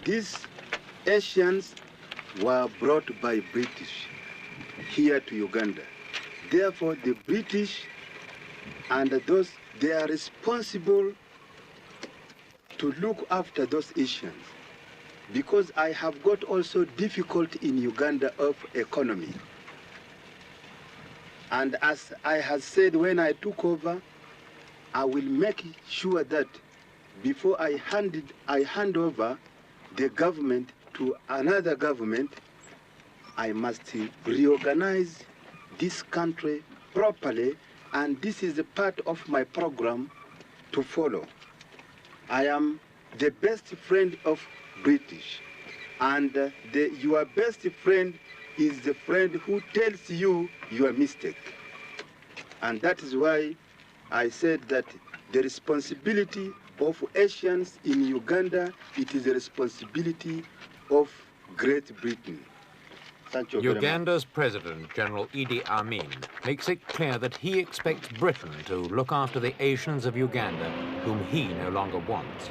These Asians were brought by British here to Uganda. Therefore, the British and those, they are responsible to look after those Asians. Because I have got also difficulty in Uganda of economy. And as I had said when I took over, I will make sure that before I hand over the government to another government, I must reorganize this country properly, and this is a part of my program to follow. I am the best friend of British, and your best friend is the friend who tells you your mistake. And that is why I said that the responsibility of Asians in Uganda, it is the responsibility of Great Britain. Thank you very much. Uganda's President, General Idi Amin, makes it clear that he expects Britain to look after the Asians of Uganda, whom he no longer wants.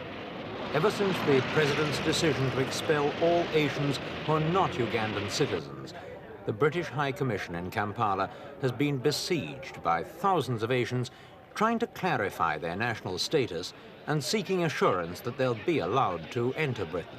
Ever since the President's decision to expel all Asians who are not Ugandan citizens, the British High Commission in Kampala has been besieged by thousands of Asians trying to clarify their national status and seeking assurance that they'll be allowed to enter Britain.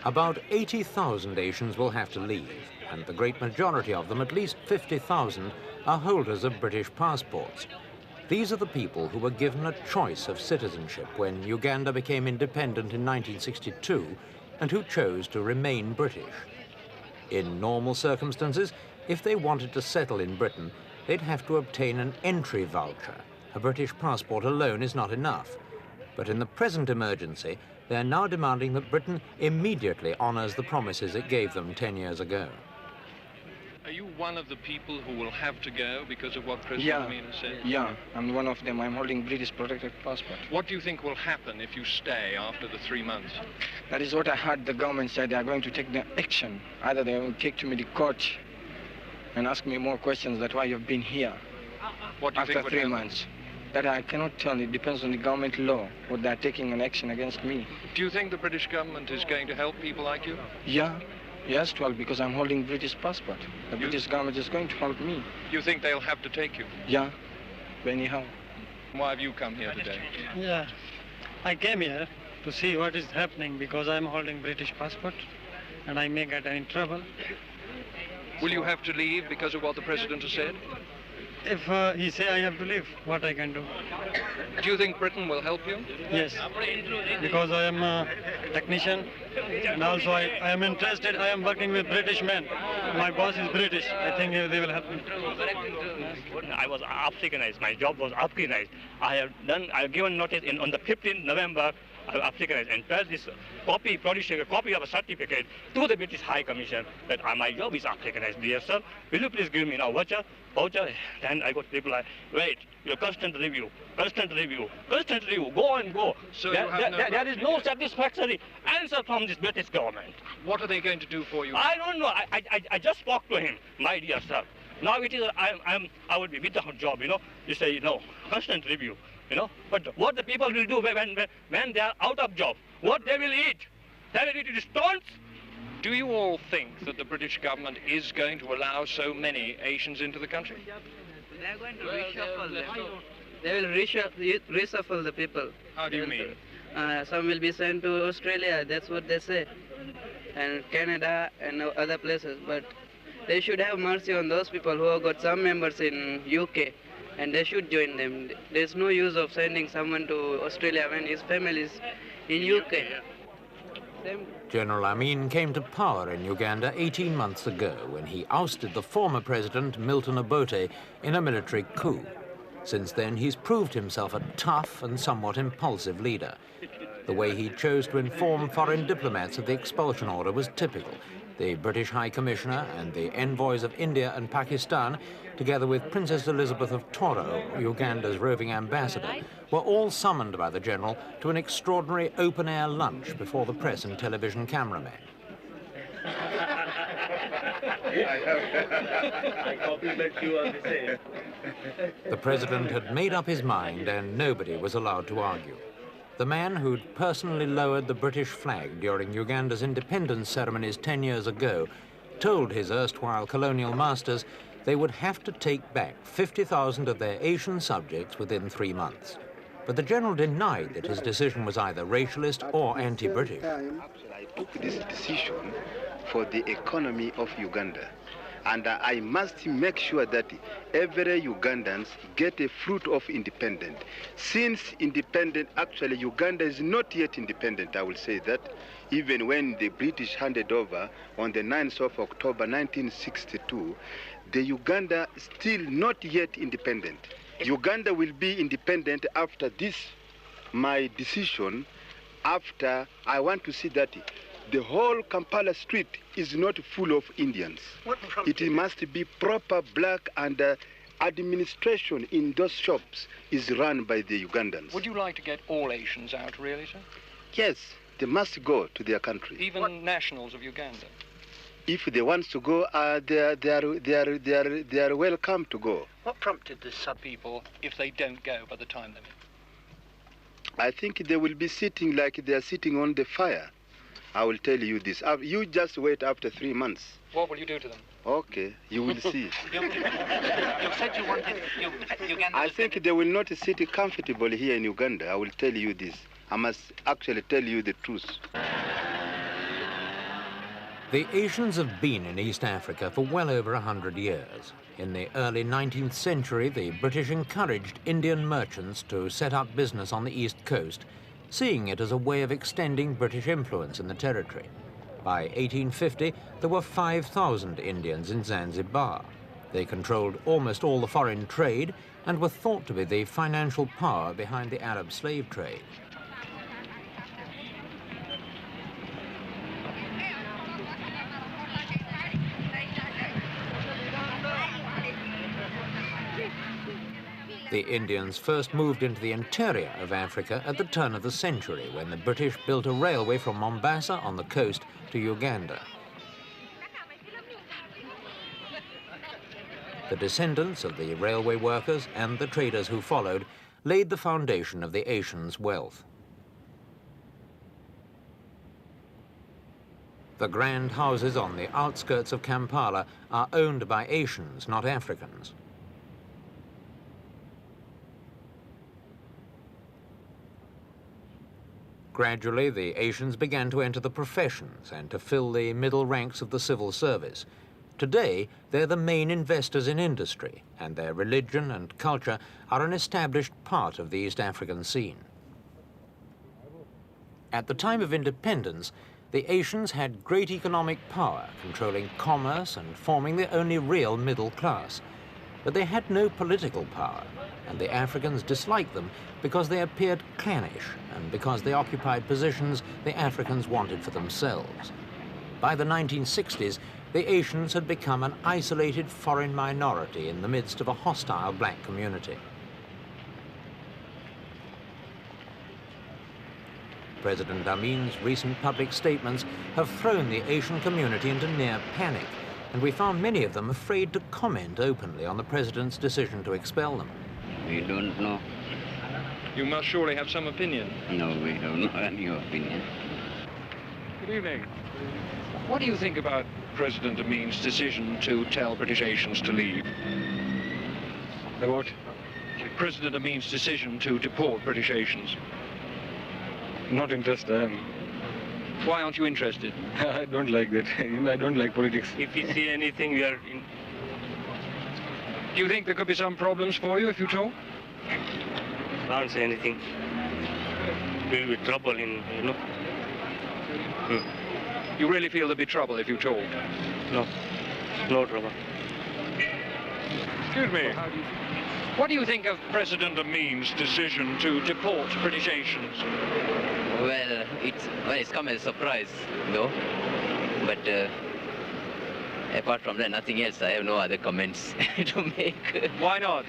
About 80,000 Asians will have to leave, and the great majority of them, at least 50,000, are holders of British passports. These are the people who were given a choice of citizenship when Uganda became independent in 1962 and who chose to remain British. In normal circumstances, if they wanted to settle in Britain, they'd have to obtain an entry voucher. A British passport alone is not enough. But in the present emergency, they're now demanding that Britain immediately honours the promises it gave them 10 years ago. Are you one of the people who will have to go because of what President Amin has said? Yeah, I'm one of them. I'm holding British protected passport. What do you think will happen if you stay after the 3 months? That is what I heard the government say. They are going to take the action. Either they will take to me the court and ask me more questions that why you've been here What do you after think would 3 happen? months. That I cannot tell. It depends on the government law, what they're taking an action against me. Do you think the British government is going to help people like you? Yeah. Yes, well, because I'm holding British passport. The British government is going to help me. Do you think they'll have to take you? Yeah, anyhow. Why have you come here today? Yeah, I came here to see what is happening because I'm holding British passport and I may get in trouble. Will you have to leave because of what the President has said? If he say I have to leave, what I can do? Do you think Britain will help you? Yes, because I am a technician and also I am interested. I am working with British men. My boss is British. I think they will help me. I was Africanized. My job was Africanized. I have given notice on the 15th November. Africanized and press this copy, producing a copy of a certificate to the British High Commission that my job is Africanized. Dear sir, will you please give me now voucher? Then I got reply, wait, your constant review, go and go. So there is no satisfactory answer from this British government. What are they going to do for you? I don't know. I just spoke to him, my dear sir. Now it is, I would be without job, you know. You say, no, constant review. You know, but what the people will do when they are out of job, what they will eat? They will eat stones? Do you all think that the British government is going to allow so many Asians into the country? They are going to reshuffle them. They will reshuffle the people. How do you mean? Some will be sent to Australia, that's what they say, and Canada and other places. But they should have mercy on those people who have got some members in UK. And they should join them. There's no use of sending someone to Australia when his family is in UK. General Amin came to power in Uganda 18 months ago when he ousted the former president, Milton Obote, in a military coup. Since then, he's proved himself a tough and somewhat impulsive leader. The way he chose to inform foreign diplomats of the expulsion order was typical. The British High Commissioner and the envoys of India and Pakistan, together with Princess Elizabeth of Toro, Uganda's roving ambassador, were all summoned by the general to an extraordinary open-air lunch before the press and television cameramen. I compliment you on the same. The president had made up his mind and nobody was allowed to argue. The man who'd personally lowered the British flag during Uganda's independence ceremonies 10 years ago told his erstwhile colonial masters they would have to take back 50,000 of their Asian subjects within 3 months. But the general denied that his decision was either racialist or anti-British. I took this decision for the economy of Uganda. And I must make sure that every Ugandans get a fruit of independence. Since independent, actually Uganda is not yet independent, I will say that. Even when the British handed over on the 9th of October 1962, the Uganda still not yet independent. Uganda will be independent after this, my decision, after I want to see that the whole Kampala street is not full of Indians. It must be proper black, and administration in those shops is run by the Ugandans. Would you like to get all Asians out, really, sir? Yes, they must go to their country. Even nationals of Uganda? If they want to go, they are welcome to go. What prompted the sub-people if they don't go by the time limit? I think they will be sitting like they are sitting on the fire. I will tell you this. You just wait after 3 months. What will you do to them? Okay, you will see. You said you wanted Uganda. I think they will not sit comfortable here in Uganda. I will tell you this. I must actually tell you the truth. The Asians have been in East Africa for well over 100 years. In the early 19th century, the British encouraged Indian merchants to set up business on the East Coast, seeing it as a way of extending British influence in the territory. By 1850, there were 5,000 Indians in Zanzibar. They controlled almost all the foreign trade and were thought to be the financial power behind the Arab slave trade. The Indians first moved into the interior of Africa at the turn of the century, when the British built a railway from Mombasa on the coast to Uganda. The descendants of the railway workers and the traders who followed laid the foundation of the Asians' wealth. The grand houses on the outskirts of Kampala are owned by Asians, not Africans. Gradually, the Asians began to enter the professions and to fill the middle ranks of the civil service. Today, they're the main investors in industry, and their religion and culture are an established part of the East African scene. At the time of independence, the Asians had great economic power, controlling commerce and forming the only real middle class. But they had no political power, and the Africans disliked them because they appeared clannish and because they occupied positions the Africans wanted for themselves. By the 1960s, the Asians had become an isolated foreign minority in the midst of a hostile black community. President Amin's recent public statements have thrown the Asian community into near panic, and we found many of them afraid to comment openly on the president's decision to expel them. We don't know. You must surely have some opinion. No, we don't know any opinion. Good evening. What do you think about President Amin's decision to tell British Asians to leave? The what? President Amin's decision to deport British Asians. Not interested. Why aren't you interested? I don't like that. I don't like politics. If we see anything, we are in. Do you think there could be some problems for you if you talk? Can't say anything. We'll be trouble in, you know. You really feel there'll be trouble if you talk? No, no trouble. Excuse me. What do you think of President Amin's decision to deport British Asians? Well, it's come as a surprise, though. But apart from that, nothing else. I have no other comments to make. Why not?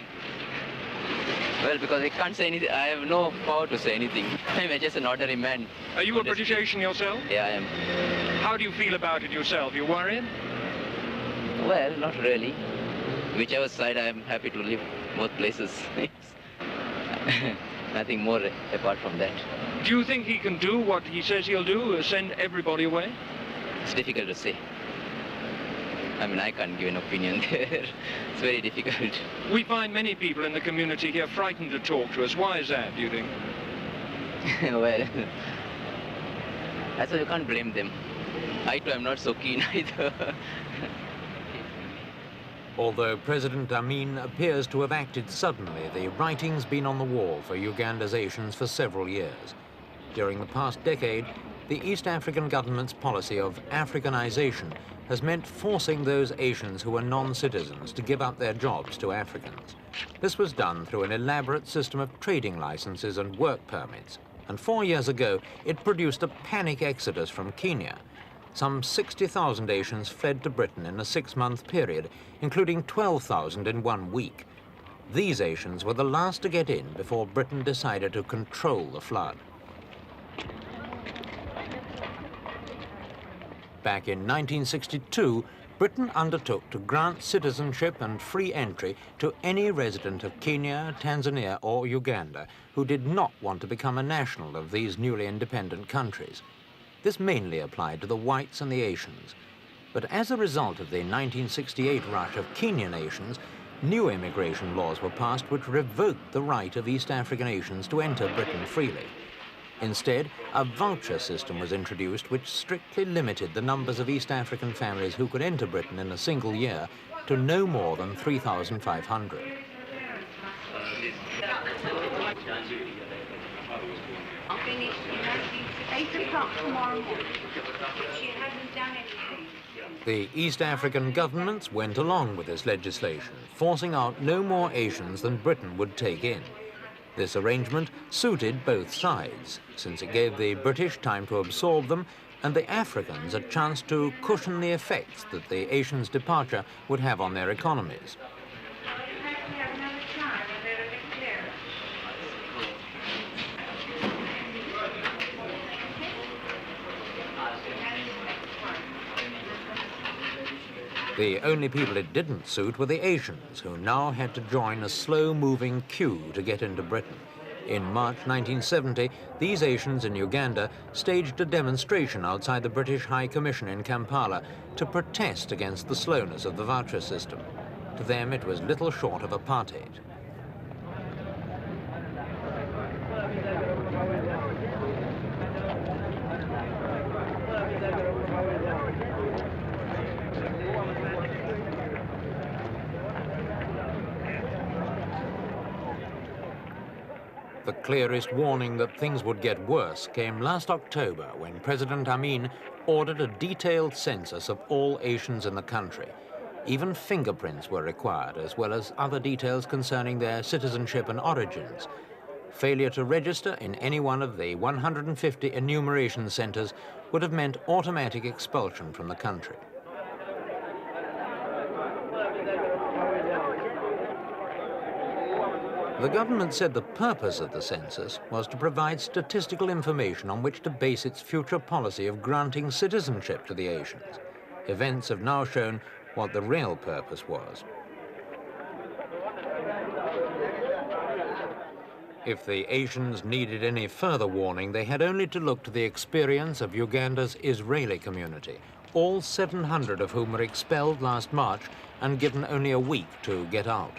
Well, because I can't say anything. I have no power to say anything. I'm just an ordinary man. Are you a British Asian yourself? Yeah, I am. How do you feel about it yourself? You worried? Well, not really. Whichever side, I am happy to live both places. Nothing more apart from that. Do you think he can do what he says he'll do, send everybody away? It's difficult to say. I mean, I can't give an opinion there. It's very difficult. We find many people in the community here frightened to talk to us. Why is that, do you think? Well, that's why you can't blame them. I too am not so keen either. Although President Amin appears to have acted suddenly, the writing's been on the wall for Uganda's Asians for several years. During the past decade, the East African government's policy of Africanization has meant forcing those Asians who are non-citizens to give up their jobs to Africans. This was done through an elaborate system of trading licenses and work permits, and 4 years ago it produced a panic exodus from Kenya. Some 60,000 Asians fled to Britain in a 6-month period, including 12,000 in 1 week. These Asians were the last to get in before Britain decided to control the flood. Back in 1962, Britain undertook to grant citizenship and free entry to any resident of Kenya, Tanzania or Uganda who did not want to become a national of these newly independent countries. This mainly applied to the whites and the Asians. But as a result of the 1968 rush of Kenyan Asians, new immigration laws were passed which revoked the right of East African Asians to enter Britain freely. Instead, a voucher system was introduced which strictly limited the numbers of East African families who could enter Britain in a single year to no more than 3,500. I'll finish 8 o'clock tomorrow morning. She hasn't done anything. The East African governments went along with this legislation, forcing out no more Asians than Britain would take in. This arrangement suited both sides, since it gave the British time to absorb them and the Africans a chance to cushion the effects that the Asians' departure would have on their economies. The only people it didn't suit were the Asians, who now had to join a slow-moving queue to get into Britain. In March 1970, these Asians in Uganda staged a demonstration outside the British High Commission in Kampala to protest against the slowness of the voucher system. To them, it was little short of apartheid. The clearest warning that things would get worse came last October when President Amin ordered a detailed census of all Asians in the country. Even fingerprints were required, as well as other details concerning their citizenship and origins. Failure to register in any one of the 150 enumeration centers would have meant automatic expulsion from the country. The government said the purpose of the census was to provide statistical information on which to base its future policy of granting citizenship to the Asians. Events have now shown what the real purpose was. If the Asians needed any further warning, they had only to look to the experience of Uganda's Israeli community, all 700 of whom were expelled last March and given only a week to get out.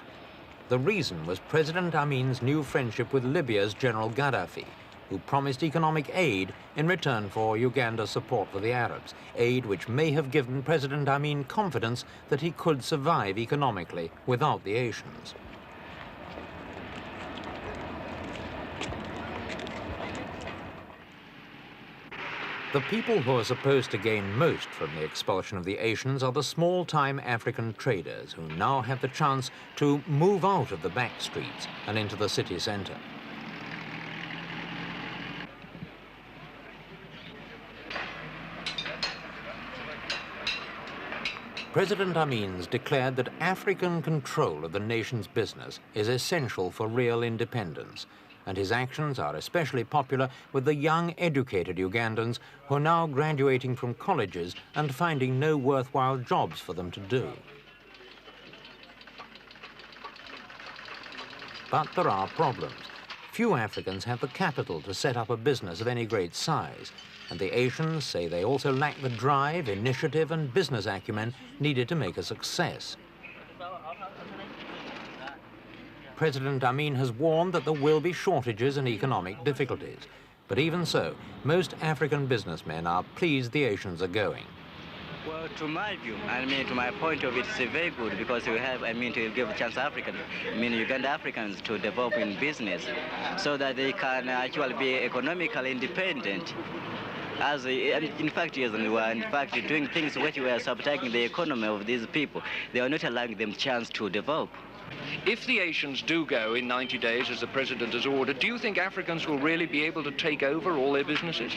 The reason was President Amin's new friendship with Libya's General Gaddafi, who promised economic aid in return for Uganda's support for the Arabs, aid which may have given President Amin confidence that he could survive economically without the Asians. The people who are supposed to gain most from the expulsion of the Asians are the small-time African traders who now have the chance to move out of the back streets and into the city centre. President Amin's declared that African control of the nation's business is essential for real independence, and his actions are especially popular with the young, educated Ugandans who are now graduating from colleges and finding no worthwhile jobs for them to do. But there are problems. Few Africans have the capital to set up a business of any great size, and the Asians say they also lack the drive, initiative and business acumen needed to make a success. President Amin has warned that there will be shortages and economic difficulties. But even so, most African businessmen are pleased the Asians are going. Well, to my view, to my point of view, it's very good because we have, to give a chance to Africans, Uganda Africans to develop in business so that they can actually be economically independent. As in fact, yes, we were in fact doing things which were sabotaging the economy of these people. They are not allowing them chance to develop. If the Asians do go in 90 days, as the president has ordered, do you think Africans will really be able to take over all their businesses?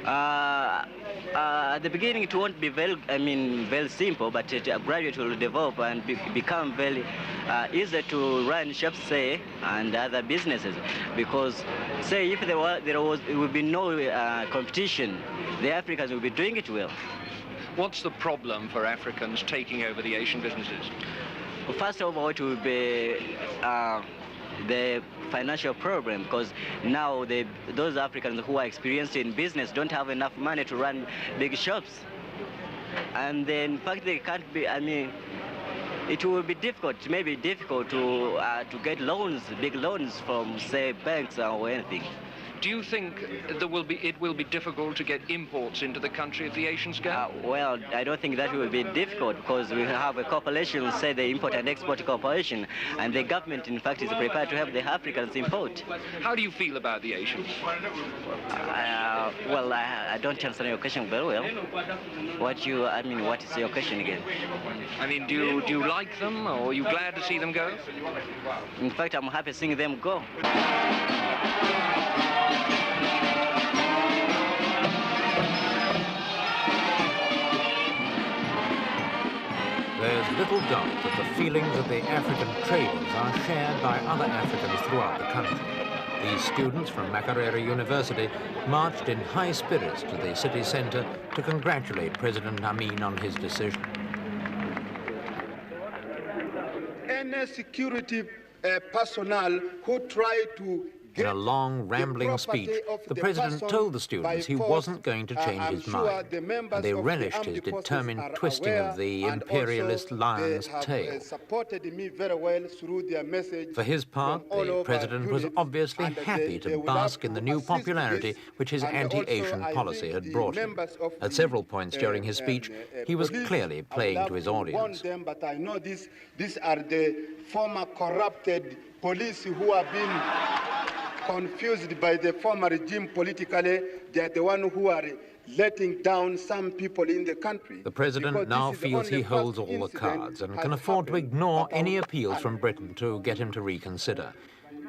At the beginning, it won't be very simple, but gradually it will develop and become very easy to run shops, say, and other businesses. Because, say, if there would be no competition, the Africans will be doing it well. What's the problem for Africans taking over the Asian businesses? Well, first of all, it will be the financial problem, because now those Africans who are experienced in business don't have enough money to run big shops. And then, in fact, they can't be, it will be difficult, maybe difficult to get loans, big loans from, say, banks or anything. Do you think it will be difficult to get imports into the country if the Asians go? Well, I don't think that will be difficult because we have a corporation, say the Import and Export Corporation, and the government, in fact, is prepared to have the Africans import. How do you feel about the Asians? Well, I don't understand your question very well. What is your question again? Do you like them, or are you glad to see them go? In fact, I'm happy seeing them go. There's little doubt that the feelings of the African traders are shared by other Africans throughout the country. These students from Makerere University marched in high spirits to the city centre to congratulate President Amin on his decision. Any security personnel who try to in a long, rambling speech, the president told the students he wasn't going to change his mind, and they relished his determined twisting of the imperialist lion's tail. For his part, the president was obviously happy to bask in the new popularity which his anti-Asian policy had brought him. At several points during his speech, he was clearly playing to his audience. But I know these are the former corrupted police who have been confused by the former regime politically. They are the ones who are letting down some people in the country. The president now feels he holds all the cards and can afford to ignore any appeals from Britain to get him to reconsider.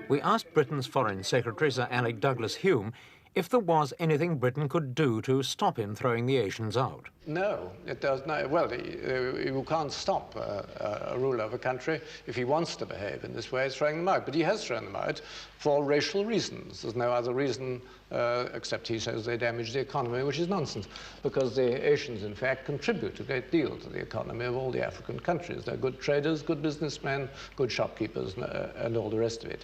We asked Britain's Foreign Secretary, Sir Alec Douglas-Home, if there was anything Britain could do to stop him throwing the Asians out. No, it does not. Well, you can't stop a ruler of a country if he wants to behave in this way, throwing them out. But he has thrown them out for racial reasons. There's no other reason except he says they damage the economy, which is nonsense, because the Asians, in fact, contribute a great deal to the economy of all the African countries. They're good traders, good businessmen, good shopkeepers, and all the rest of it.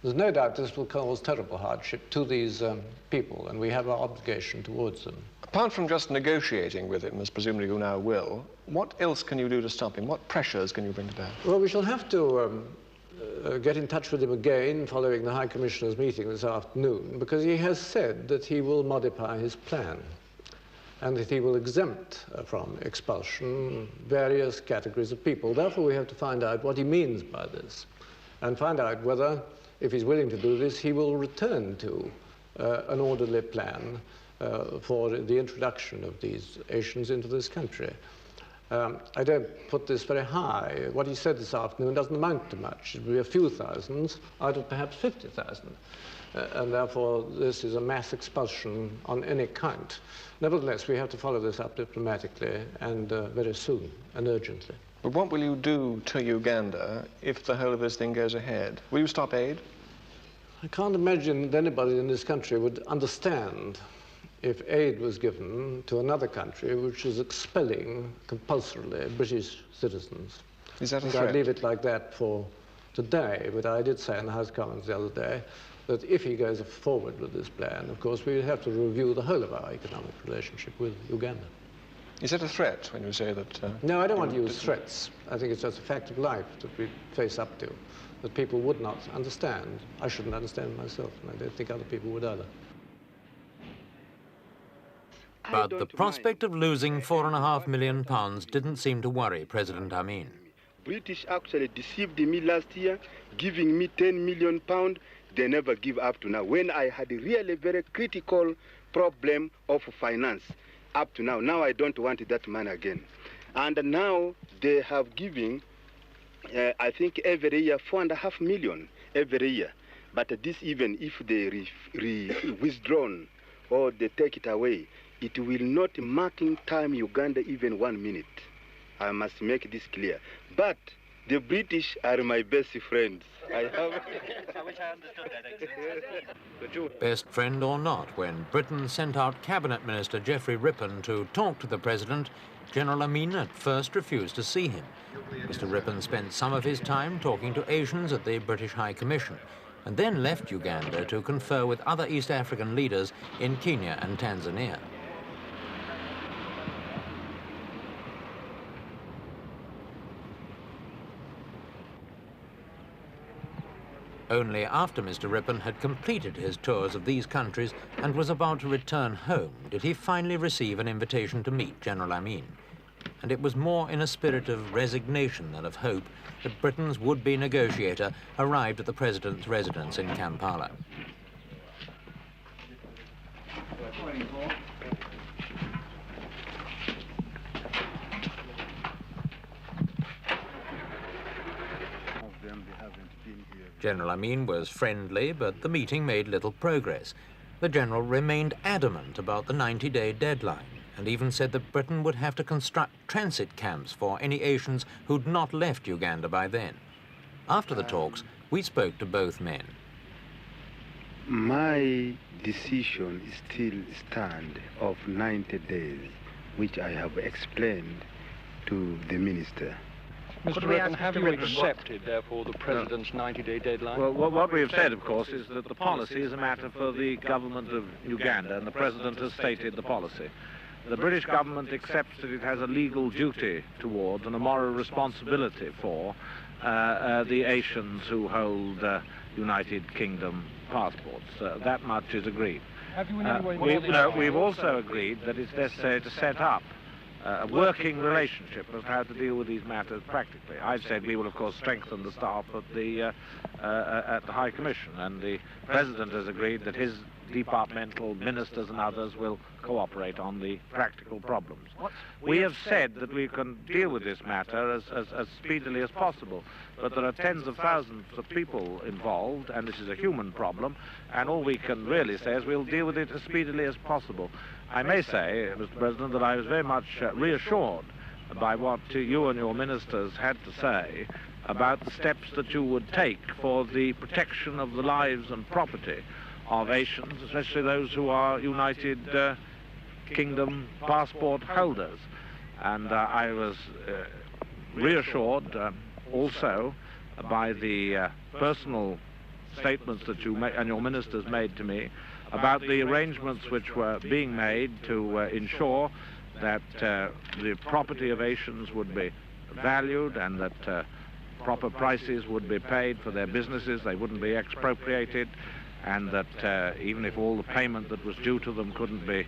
There's no doubt this will cause terrible hardship to these people, and we have our obligation towards them. Apart from just negotiating with him, as presumably you now will, what else can you do to stop him? What pressures can you bring to bear? Well, we shall have to get in touch with him again following the High Commissioner's meeting this afternoon, because he has said that he will modify his plan and that he will exempt from expulsion various categories of people. Therefore, we have to find out what he means by this and find out whether, if he's willing to do this, he will return to an orderly plan for the introduction of these Asians into this country. I don't put this very high. What he said this afternoon doesn't amount to much. It will be a few thousands out of perhaps 50,000. And therefore, this is a mass expulsion on any count. Nevertheless, we have to follow this up diplomatically and very soon and urgently. But what will you do to Uganda if the whole of this thing goes ahead? Will you stop aid? I can't imagine that anybody in this country would understand if aid was given to another country which is expelling compulsorily British citizens. Is that a threat? I'd leave it like that for today, but I did say in the House of Commons the other day that if he goes forward with this plan, of course, we would have to review the whole of our economic relationship with Uganda. Is it a threat when you say that? No, I don't want to use threats. I think it's just a fact of life that we face up to, that people would not understand. I shouldn't understand myself, and I don't think other people would either. But the prospect of losing £4.5 million didn't seem to worry President Amin. British actually deceived me last year, giving me £10 million. They never give up to now. When I had a really very critical problem of finance, up to now I don't want that money again. And now they have given, I think every year, 4.5 million every year. But this, even if they withdrawn or they take it away, it will not marking time Uganda even 1 minute. I must make this clear. But the British are my best friends. I wish I understood that. Best friend or not, when Britain sent out Cabinet Minister Geoffrey Rippon to talk to the President, General Amin at first refused to see him. Mr. Rippon spent some of his time talking to Asians at the British High Commission, and then left Uganda to confer with other East African leaders in Kenya and Tanzania. Only after Mr. Rippon had completed his tours of these countries and was about to return home did he finally receive an invitation to meet General Amin. And it was more in a spirit of resignation than of hope that Britain's would-be negotiator arrived at the President's residence in Kampala. General Amin was friendly, but the meeting made little progress. The General remained adamant about the 90-day deadline, and even said that Britain would have to construct transit camps for any Asians who'd not left Uganda by then. After the talks, we spoke to both men. My decision still stands of 90 days, which I have explained to the minister. Mr. Rippon, have you accepted, therefore, the President's 90-day deadline? Well, what we have said, of course, is that the policy is a matter for the government of Uganda, and the President has stated the policy. The British government accepts that it has a legal duty towards and a moral responsibility for the Asians who hold United Kingdom passports. That much is agreed. Have you in any way... We've also agreed that it's necessary to set up a working relationship of how to deal with these matters practically. I've said we will, of course, strengthen the staff at the High Commission, and the President has agreed that his departmental ministers and others will cooperate on the practical problems. We have said that we can deal with this matter as speedily as possible, but there are tens of thousands of people involved, and this is a human problem, and all we can really say is we'll deal with it as speedily as possible. I may say, Mr. President, that I was very much reassured by what you and your ministers had to say about the steps that you would take for the protection of the lives and property of Asians, especially those who are United Kingdom passport holders. And I was reassured also by the personal statements that you and your ministers made to me about the arrangements which were being made to ensure that the property of Asians would be valued and that proper prices would be paid for their businesses, they wouldn't be expropriated, and that even if all the payment that was due to them couldn't be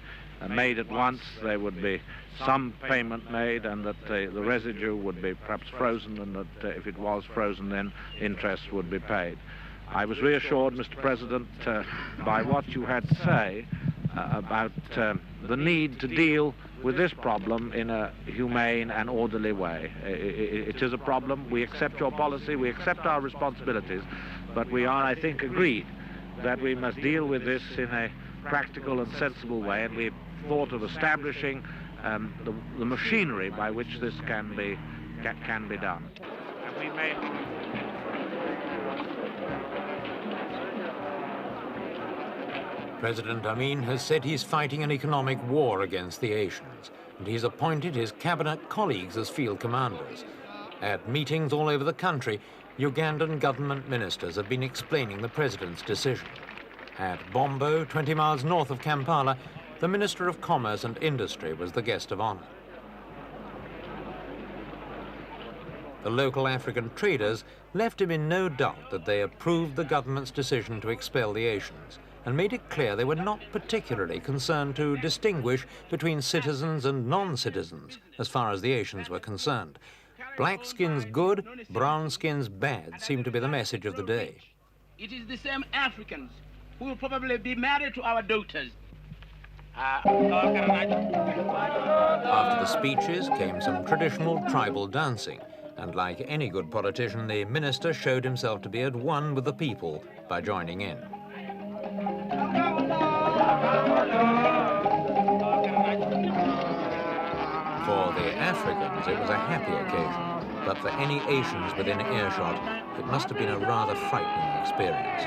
made at once, there would be some payment made, and that the residue would be perhaps frozen, and that if it was frozen, then interest would be paid. I was reassured, Mr. President, by what you had to say about the need to deal with this problem in a humane and orderly way. It is a problem. We accept your policy, we accept our responsibilities, but we are, I think, agreed that we must deal with this in a practical and sensible way, and we've thought of establishing the machinery by which this can be done. And we may... President Amin has said he's fighting an economic war against the Asians, and he's appointed his cabinet colleagues as field commanders. At meetings all over the country, Ugandan government ministers have been explaining the president's decision. At Bombo, 20 miles north of Kampala, the Minister of Commerce and Industry was the guest of honor. The local African traders left him in no doubt that they approved the government's decision to expel the Asians and made it clear they were not particularly concerned to distinguish between citizens and non-citizens as far as the Asians were concerned. Black skins good, brown skins bad seemed to be the message of the day. It is the same Africans who will probably be married to our daughters. After the speeches came some traditional tribal dancing, and like any good politician, the minister showed himself to be at one with the people by joining in. For the Africans, it was a happy occasion, but for any Asians within earshot, it must have been a rather frightening experience.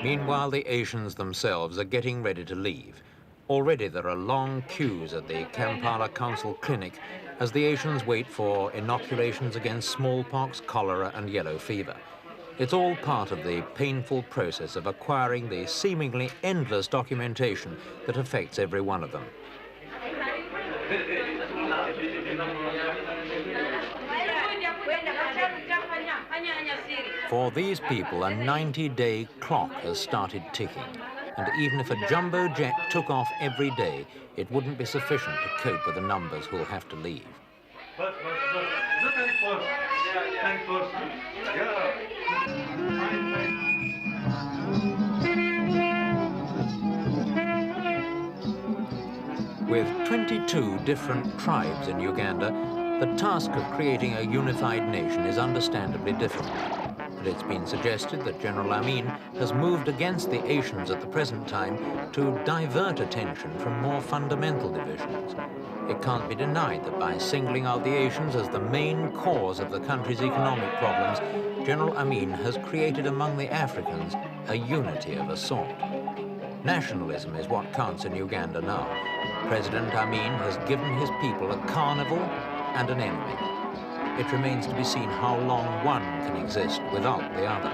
Meanwhile, the Asians themselves are getting ready to leave. Already there are long queues at the Kampala Council Clinic as the Asians wait for inoculations against smallpox, cholera and yellow fever. It's all part of the painful process of acquiring the seemingly endless documentation that affects every one of them. For these people, a 90-day clock has started ticking, and even if a jumbo jet took off every day, it wouldn't be sufficient to cope with the numbers who'll have to leave. With 22 different tribes in Uganda, the task of creating a unified nation is understandably difficult. But it's been suggested that General Amin has moved against the Asians at the present time to divert attention from more fundamental divisions. It can't be denied that by singling out the Asians as the main cause of the country's economic problems, General Amin has created among the Africans a unity of a sort. Nationalism is what counts in Uganda now. President Amin has given his people a carnival and an enemy. It remains to be seen how long one can exist without the other.